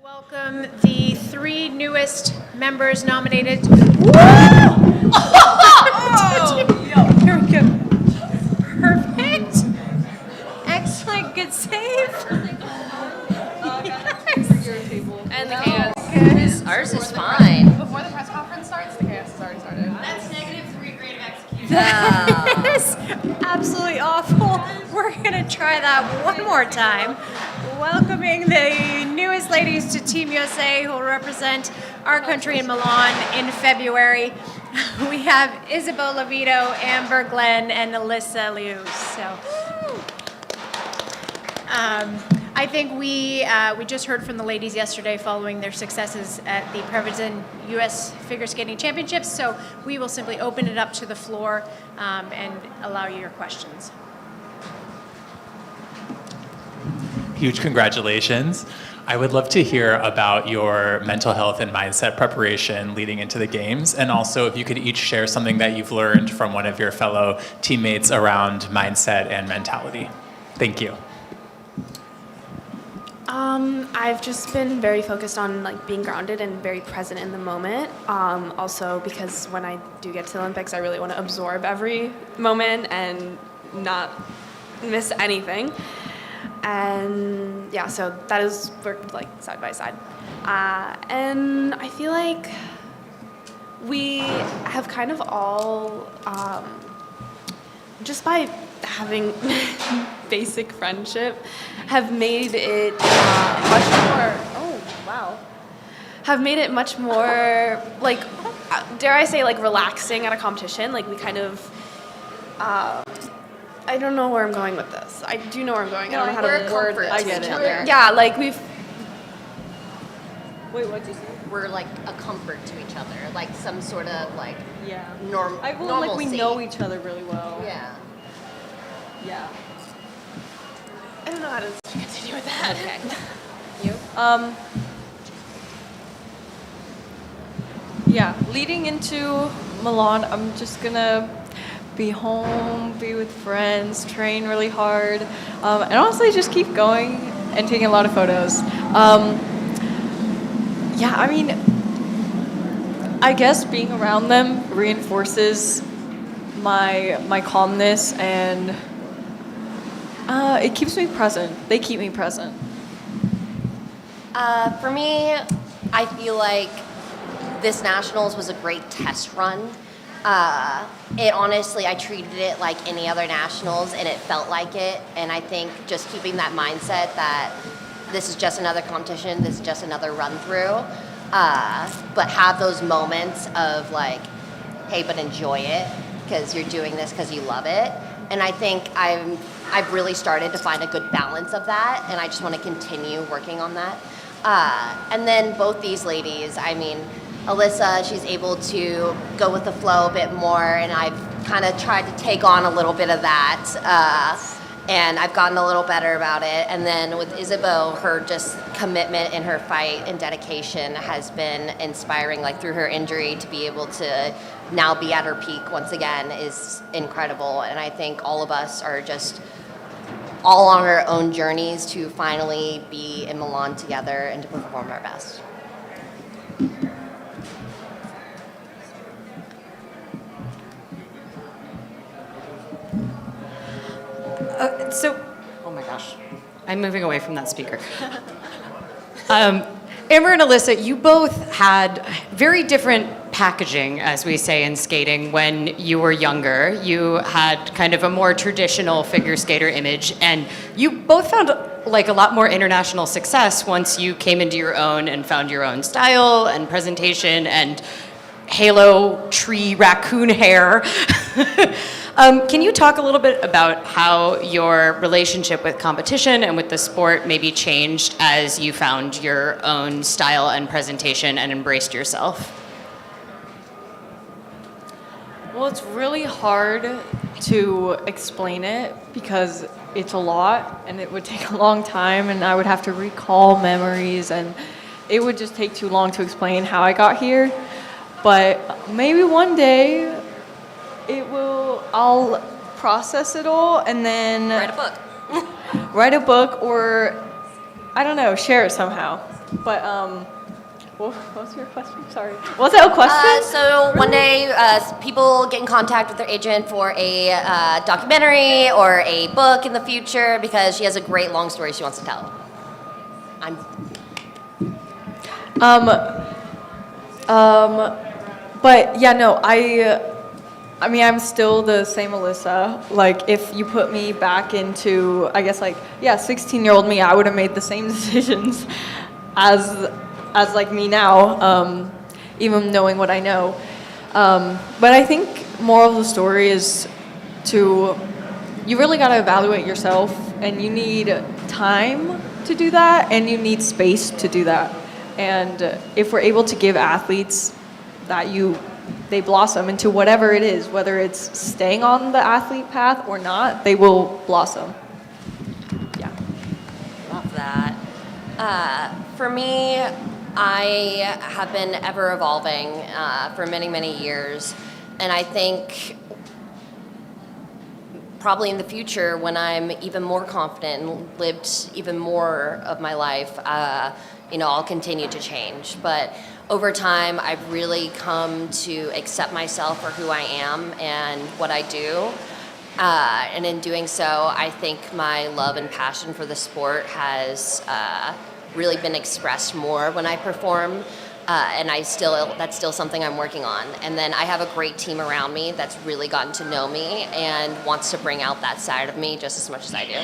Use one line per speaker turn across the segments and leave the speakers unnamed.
Welcome the three newest members nominated. Woo! Here we go. Perfect. Excellent. Good save.
And the chaos. Ours is fine.
Before the press conference starts, the chaos has already started.
That's -3 creative execution.
That is absolutely awful. We're going to try that one more time. Welcoming the newest ladies to Team USA who will represent our country in Milan in February. We have Isabeau Levito, Amber Glenn, and Alysa Liu. So, I think we just heard from the ladies yesterday following their successes at the Prevagen U.S. Figure Skating Championships. So we will simply open it up to the floor and allow you your questions.
Huge congratulations. I would love to hear about your mental health and mindset preparation leading into the games, and also if you could each share something that you've learned from one of your fellow teammates around mindset and mentality. Thank you.
I've just been very focused on being grounded and very present in the moment. Also because when I do get to the Olympics, I really want to absorb every moment and not miss anything. And yeah, so that is worked side by side. And I feel like we have kind of all, just by having basic friendship, have made it much more, have made it much more, dare I say, relaxing at a competition. We kind of, I don't know where I'm going with this. I do know where I'm going. I don't know how to word it.
I get it.
Yeah, we've...
Wait, what'd you say?
We're a comfort to each other, some sort of
Yeah.
normalcy.
We know each other really well.
Yeah.
Yeah.
I don't know how to continue with that.
Okay.
You?
Yeah, leading into Milan, I'm just gonna be home, be with friends, train really hard, and honestly just keep going and taking a lot of photos. Yeah, I mean, I guess being around them reinforces my calmness, and it keeps me present. They keep me present.
For me, I feel like this Nationals was a great test run. It honestly, I treated it like any other Nationals, and it felt like it. And I think just keeping that mindset that this is just another competition, this is just another run through, but have those moments of hey, but enjoy it because you're doing this because you love it. And I think I've really started to find a good balance of that, and I just want to continue working on that. And then both these ladies, I mean, Alysa, she's able to go with the flow a bit more, and I've kind of tried to take on a little bit of that, and I've gotten a little better about it. And then with Isabeau, her just commitment in her fight and dedication has been inspiring, through her injury to be able to now be at her peak once again is incredible. And I think all of us are just all on our own journeys to finally be in Milan together and to perform our best.
Oh my gosh, I'm moving away from that speaker. Amber and Alysa, you both had very different packaging, as we say in skating, when you were younger. You had kind of a more traditional figure skater image, and you both found a lot more international success once you came into your own and found your own style and presentation and halo tree raccoon hair. Can you talk a little bit about how your relationship with competition and with the sport maybe changed as you found your own style and presentation and embraced yourself?
Well, it's really hard to explain it because it's a lot and it would take a long time, and I would have to recall memories, and it would just take too long to explain how I got here. But maybe one day I'll process it all and then
Write a book.
write a book, or I don't know, share it somehow. But what was your question? Sorry. Was it a question?
So one day, people get in contact with their agent for a documentary or a book in the future because she has a great long story she wants to tell.
But yeah, no, I mean, I'm still the same Alysa. Like, if you put me back into, I guess, like, yeah, 16-year-old me, I would have made the same decisions as like me now, even knowing what I know. But I think moral of the story is you really got to evaluate yourself, and you need time to do that, and you need space to do that. And if we're able to give athletes that they blossom into whatever it is, whether it's staying on the athlete path or not, they will blossom. Yeah.
Love that. For me, I have been ever evolving for many, many years. And I think probably in the future, when I'm even more confident and lived even more of my life, I'll continue to change. But over time, I've really come to accept myself for who I am and what I do. And in doing so, I think my love and passion for the sport has really been expressed more when I perform. And that's still something I'm working on. And then I have a great team around me that's really gotten to know me and wants to bring out that side of me just as much as I do.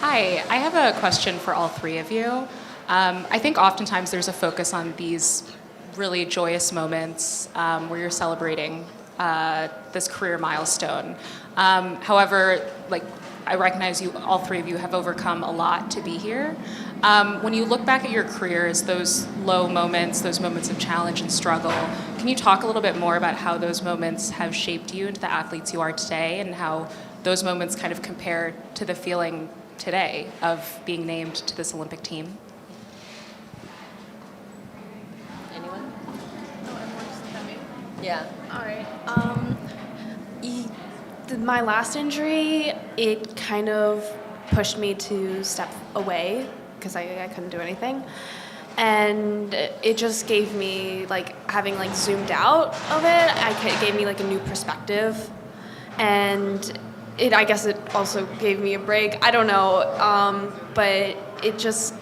Hi, I have a question for all three of you. I think oftentimes there's a focus on these really joyous moments where you're celebrating this career milestone. However, I recognize all three of you have overcome a lot to be here. When you look back at your careers, those low moments, those moments of challenge and struggle, can you talk a little bit more about how those moments have shaped you into the athletes you are today, and how those moments kind of compare to the feeling today of being named to this Olympic team?
Anyone? Yeah.
All right. My last injury, it kind of pushed me to step away because I couldn't do anything. And it just gave me, having zoomed out of it, it gave me a new perspective. And I guess it also gave me a break. I don't know, but it just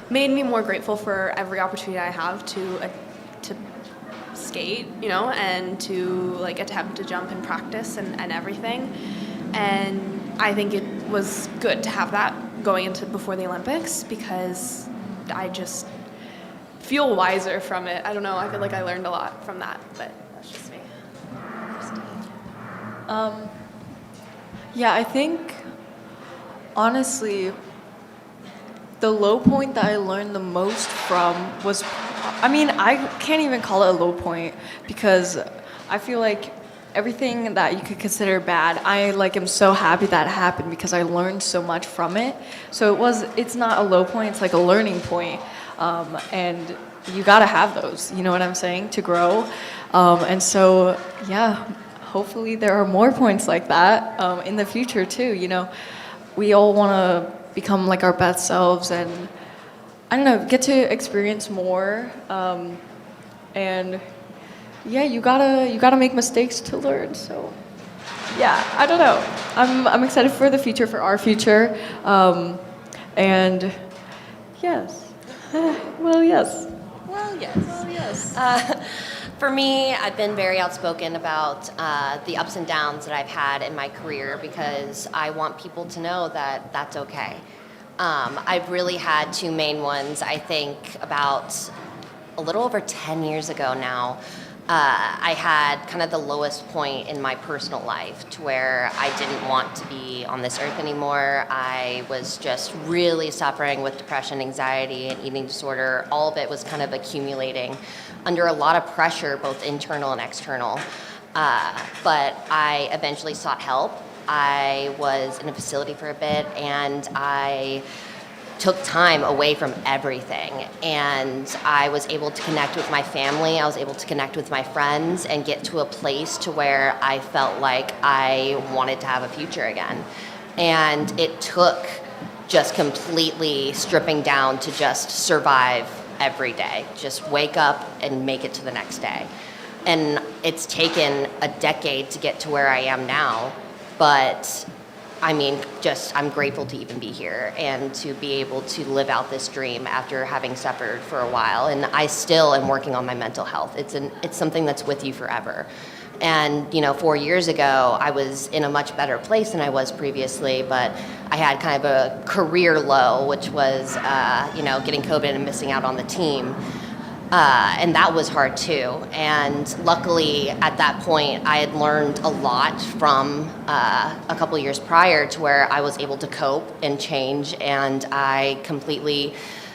made me more grateful for every opportunity I have to skate, and to attempt to jump and practice and everything. And I think it was good to have that going into before the Olympics because I just feel wiser from it. I don't know. I feel like I learned a lot from that, but that's just me.
Yeah, I think, honestly, the low point that I learned the most from was, I can't even call it a low point because I feel like everything that you could consider bad, I am so happy that happened because I learned so much from it. So it's not a low point, it's a learning point. And you gotta have those, you know what I'm saying, to grow. And so, yeah, hopefully there are more points like that in the future too. We all want to become our best selves, and I don't know, get to experience more. And yeah, you gotta make mistakes to learn. So yeah, I don't know. I'm excited for the future, for our future. And yes, well, yes.
Well, yes. For me, I've been very outspoken about the ups and downs that I've had in my career because I want people to know that that's okay. I've really had two main ones. I think about a little over 10 years ago now, I had kind of the lowest point in my personal life to where I didn't want to be on this earth anymore. I was just really suffering with depression, anxiety, and eating disorder. All of it was kind of accumulating under a lot of pressure, both internal and external. But I eventually sought help. I was in a facility for a bit, and I took time away from everything, and I was able to connect with my family. I was able to connect with my friends and get to a place to where I felt like I wanted to have a future again. And it took just completely stripping down to just survive every day. Just wake up and make it to the next day. And it's taken a decade to get to where I am now, but I mean, I'm grateful to even be here and to be able to live out this dream after having suffered for a while. And I still am working on my mental health. It's something that's with you forever. And 4 years ago, I was in a much better place than I was previously, but I had kind of a career low, which was, getting COVID and missing out on the team. And that was hard too. And luckily, at that point, I had learned a lot from a couple years prior to where I was able to cope and change. And I completely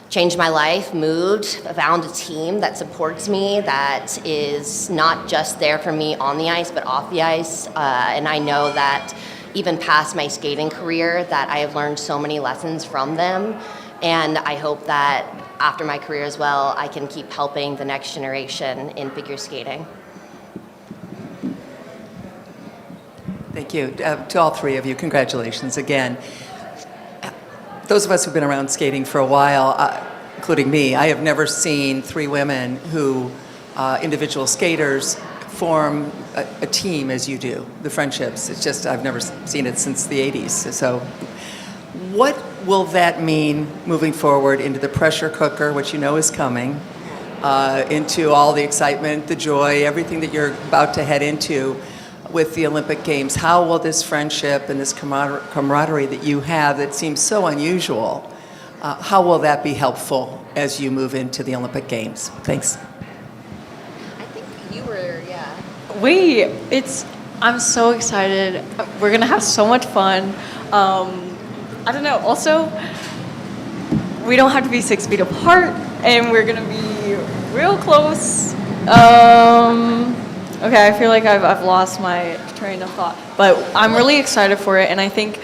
changed my life, moved, found a team that supports me, that is not just there for me on the ice, but off the ice. And I know that even past my skating career, that I have learned so many lessons from them. And I hope that after my career as well, I can keep helping the next generation in figure skating.
Thank you. To all three of you, congratulations again. Those of us who've been around skating for a while, including me, I have never seen three women who, individual skaters, form a team as you do, the friendships. It's just, I've never seen it since the 80s. So what will that mean moving forward into the pressure cooker, which you know is coming, into all the excitement, the joy, everything that you're about to head into with the Olympic Games? How will this friendship and this camaraderie that you have that seems so unusual, how will that be helpful as you move into the Olympic Games? Thanks.
I think you were, yeah.
I'm so excited. We're gonna have so much fun. I don't know, also, we don't have to be 6 feet apart, and we're gonna be real close. Okay, I feel like I've lost my train of thought, but I'm really excited for it, and I think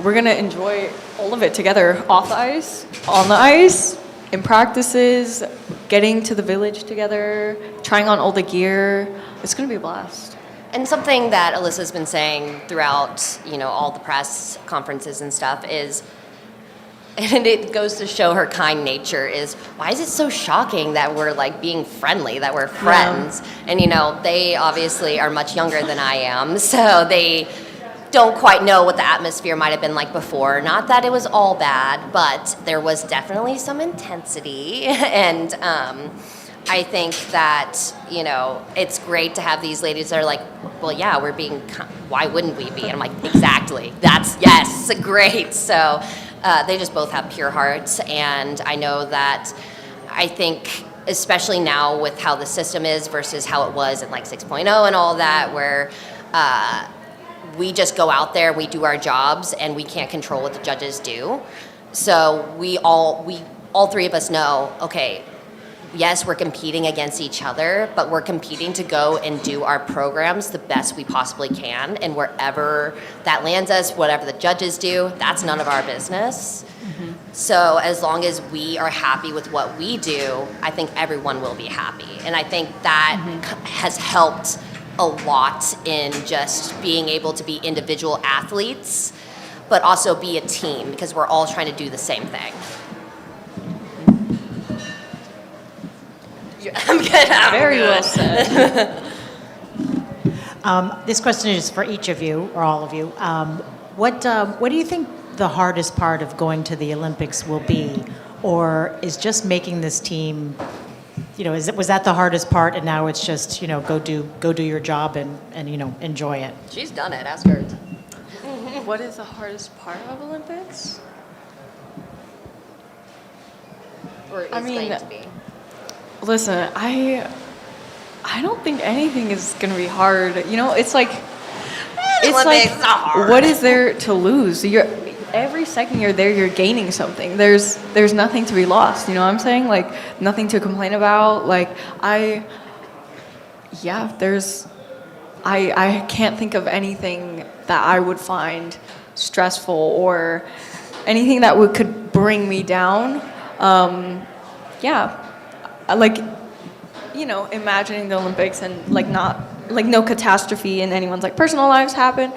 we're gonna enjoy all of it together, off the ice, on the ice, in practices, getting to the village together, trying on all the gear. It's gonna be a blast.
And something that Alyssa's been saying throughout, all the press conferences and stuff is, and it goes to show her kind nature, is why is it so shocking that we're like being friendly, that we're friends? Yeah. And they obviously are much younger than I am, so they don't quite know what the atmosphere might have been like before. Not that it was all bad, but there was definitely some intensity. And I think that, it's great to have these ladies that are like, well, yeah, why wouldn't we be? And I'm like, exactly. Yes, great. So they just both have pure hearts. And I know that, I think, especially now with how the system is versus how it was in like 6.0 and all that, where we just go out there, we do our jobs, and we can't control what the judges do. So we all three of us know, okay, yes, we're competing against each other, but we're competing to go and do our programs the best we possibly can. And wherever that lands us, whatever the judges do, that's none of our business. Mm-hmm. So as long as we are happy with what we do, I think everyone will be happy. And I think that has helped a lot in just being able to be individual athletes, but also be a team, because we're all trying to do the same thing. I'm good.
Very well said.
This question is for each of you, or all of you. What do you think the hardest part of going to the Olympics will be? Or is just making this team, was that the hardest part, and now it's just, go do your job and enjoy it?
She's done it. Ask her.
What is the hardest part of Olympics?
Or is going to be?
Listen, I don't think anything is gonna be hard. It's like, what is there to lose? Every second you're there, you're gaining something. There's nothing to be lost. You know what I'm saying? Like, nothing to complain about. Like, I can't think of anything that I would find stressful or anything that could bring me down. Yeah, like, you know, imagining the Olympics and like no catastrophe in anyone's like personal lives happen.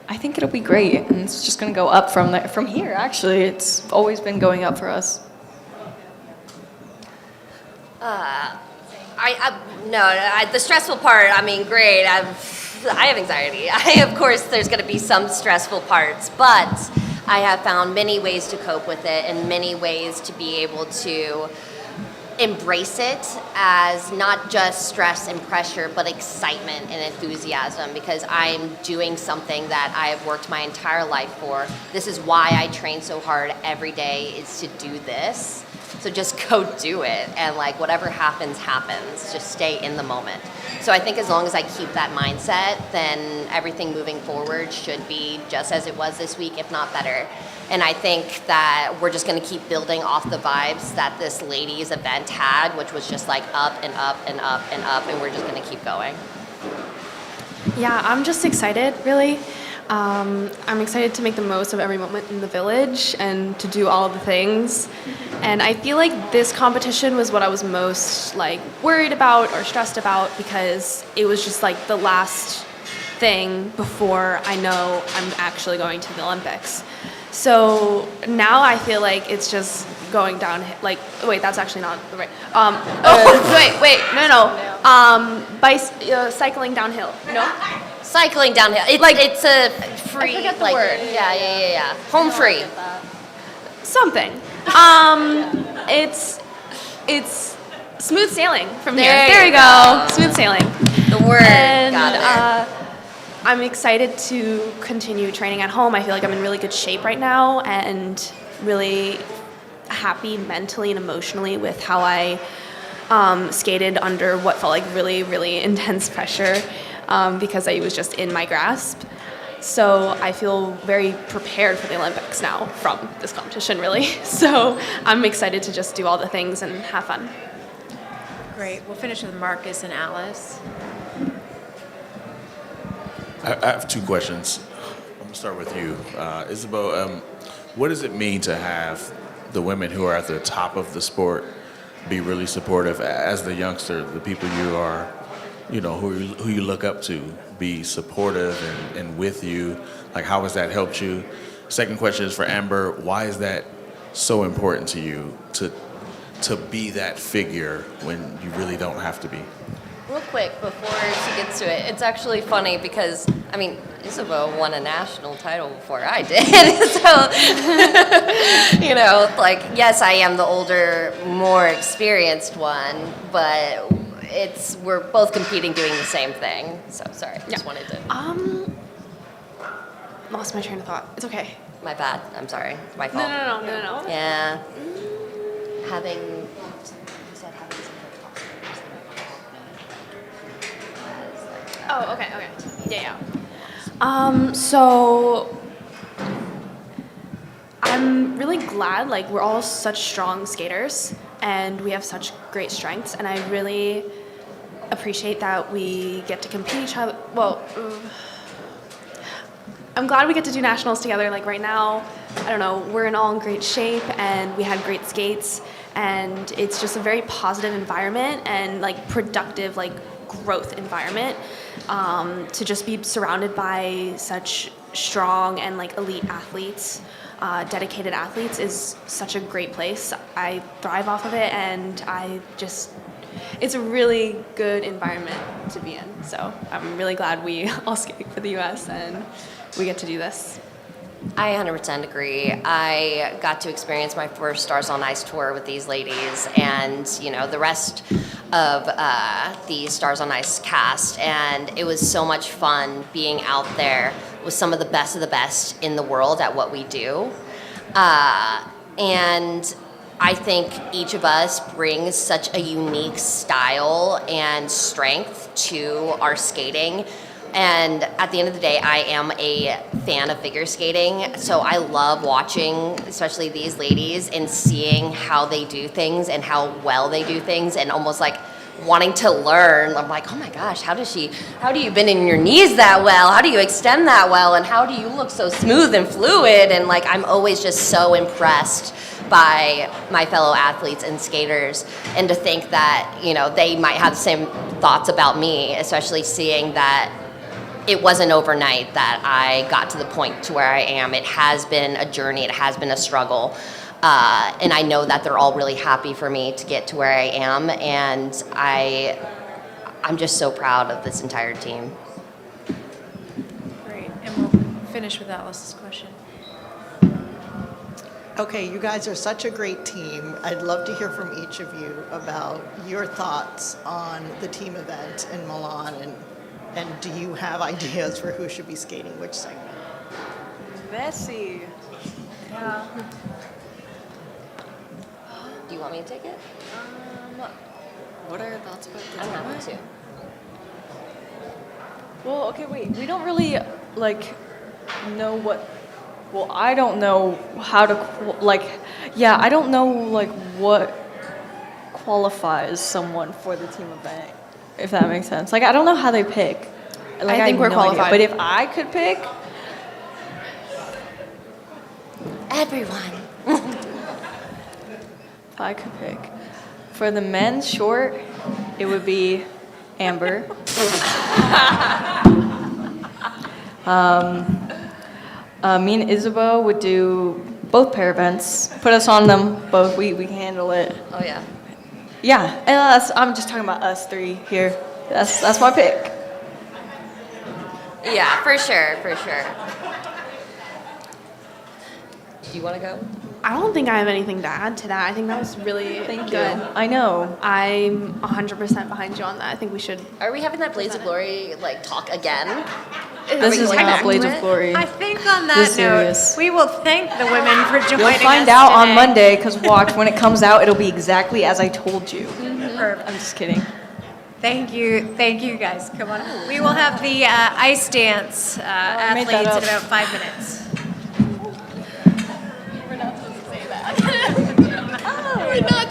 I think it'll be great, and it's just gonna go up from here. Actually, it's always been going up for us.
The stressful part, I mean, great. I have anxiety. Of course, there's going to be some stressful parts, but I have found many ways to cope with it and many ways to be able to embrace it as not just stress and pressure, but excitement and enthusiasm, because I'm doing something that I have worked my entire life for. This is why I train so hard every day, is to do this. So just go do it, and like whatever happens, happens. Just stay in the moment. So I think as long as I keep that mindset, then everything moving forward should be just as it was this week, if not better. And I think that we're just gonna keep building off the vibes that this ladies event had, which was just like up and up and up and up, and we're just gonna keep going.
Yeah, I'm just excited, really. I'm excited to make the most of every moment in the village and to do all of the things. And I feel like this competition was what I was most like worried about or stressed about, because it was just like the last thing before I know I'm actually going to the Olympics. So now I feel like it's just going downhill. Like, wait, that's actually not the right. Cycling downhill. No.
Cycling downhill. It's a free.
I forget the
like,
word.
Yeah. Home free.
Something. It's smooth sailing from here.
There
you
you
go. Smooth sailing.
The word.
And
Got it.
I'm excited to continue training at home. I feel like I'm in really good shape right now and really happy mentally and emotionally with how I skated under what felt like really, really intense pressure, because I was just in my grasp. So I feel very prepared for the Olympics now from this competition, really. So I'm excited to just do all the things and have fun.
Great. We'll finish with Marcus and Alice.
I have two questions. I'm going to start with you. Isabeau, what does it mean to have the women who are at the top of the sport be really supportive as the youngster, the people you are, you know, who you look up to, be supportive and with you? Like, how has that helped you? Second question is for Amber. Why is that so important to you to be that figure when you really don't have to be?
Real quick, before she gets to it, it's actually funny because, I mean, Isabeau won a national title before I did. So, you know, like, yes, I am the older, more experienced one, but we're both competing doing the same thing. So, sorry, just wanted to.
Lost my train of thought. It's okay.
My bad. I'm sorry. It's my fault.
No.
Yeah.
Oh, okay. Yeah. So I'm really glad, like, we're all such strong skaters and we have such great strengths, and I really appreciate that we get to compete each other. Well, I'm glad we get to do nationals together. Like right now, I don't know, we're all in great shape and we had great skates, and it's just a very positive environment and like productive, like growth environment, to just be surrounded by such strong and like elite athletes, dedicated athletes, is such a great place. I thrive off of it, and it's a really good environment to be in. So I'm really glad we all skate for the US and we get to do this.
I 100% agree. I got to experience my first Stars on Ice tour with these ladies, and you know, the rest of the Stars on Ice cast, and it was so much fun being out there with some of the best in the world at what we do. And I think each of us brings such a unique style and strength to our skating. And at the end of the day, I am a fan of figure skating, so I love watching, especially these ladies, and seeing how they do things and how well they do things, and almost like wanting to learn. I'm like, oh my gosh, how do you bend in your knees that well? How do you extend that well? And how do you look so smooth and fluid? And like, I'm always just so impressed by my fellow athletes and skaters, and to think that, you know, they might have the same thoughts about me, especially seeing that it wasn't overnight that I got to the point to where I am. It has been a journey, it has been a struggle, and I know that they're all really happy for me to get to where I am, and I'm just so proud of this entire team.
Great, and we'll finish with Alice's question.
Okay, you guys are such a great team. I'd love to hear from each of you about your thoughts on the team event in Milan, and do you have ideas for who should be skating which segment?
Messy.
Yeah.
Do you want me to take it?
What are your thoughts about this?
I'm happy to.
Well, okay, wait. We don't really like know what. Well, I don't know how to I don't know like what qualifies someone for the team event, if that makes sense. Like I don't know how they pick. Like,
I think
have
we're
no idea.
qualified.
But if I could pick,
Everyone.
if I could pick for the men's short, it would be Amber. Me and Isabeau would do both pair events. Put us on them both. We can handle it.
Oh yeah.
Yeah, and I'm just talking about us three here. That's my pick.
Yeah, for sure, for sure. Do you want to go?
I don't think I have anything to add to that. I think that was really
Thank
good.
you. I know.
I'm 100% behind you on that. I think we should.
Are we having that Blaze of Glory like talk again?
This is not Blades of Glory.
I think on that
This
note,
serious.
we will thank the women for joining us
You'll find out on
today.
Monday, because watch, when it comes out, it'll be exactly as I told you.
Perfect.
I'm just kidding.
Thank you guys. Come on. We will have the ice dance
I made
athletes
that
in
up.
about 5 minutes.
We're not